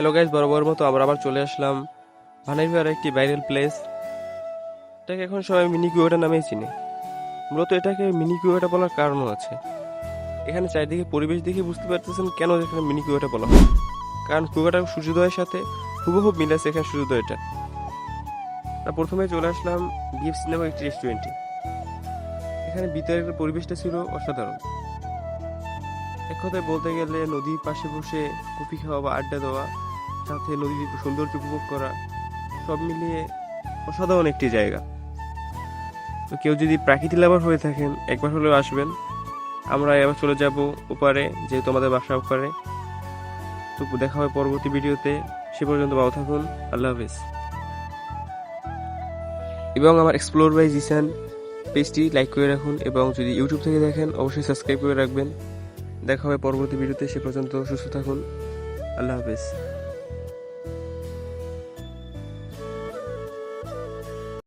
Hello guys, বরাবর মতো আমরা আবার চলে আসলাম ভানাইভিয়ার একটি ভাইরাল প্লেস। এটাকে এখন সবাই মিনি কুয়াটা নামেই চিনে। মূলত এটাকে মিনি কুয়াটা বলার কারণও আছে। এখানে চারিদিকে পরিবেশ দেখে বুঝতে পারতেছেন কেন এখানে মিনি কুয়াটা বলা হয়। কারণ কুয়াটা সূর্যোদয়ের সাথে হুবহু মিল আছে এখানে সূর্যোদয়টা। প্রথমে চলে আসলাম বিএফসি নামক একটি রেস্টুরেন্টে। এখানে ভিতরের পরিবেশটা ছিল অসাধারণ। এক কথায় বলতে গেলে নদীর পাশে বসে কফি খাওয়া বা আড্ডা দেওয়া, সাথে নদীর সৌন্দর্য উপভোগ করা, সব মিলিয়ে অসাধারণ একটি জায়গা। তো কেউ যদি প্রাকৃতিক লাভার হয়ে থাকেন একবার হলেও আসবেন। আমরা এবার চলে যাব ওপারে, যেহেতু আমাদের বাসা ওপারে। তো দেখা হবে পরবর্তী ভিডিওতে। সে পর্যন্ত ভালো থাকুন। আল্লাহ হাফেজ। এবং আমার এক্সপ্লোর বাই জিসান পেজটি লাইক করে রাখুন, এবং যদি ইউটিউব থেকে দেখেন অবশ্যই সাবস্ক্রাইব করে রাখবেন। দেখা হবে পরবর্তী ভিডিওতে। সে পর্যন্ত সুস্থ থাকুন। আল্লাহ হাফেজ।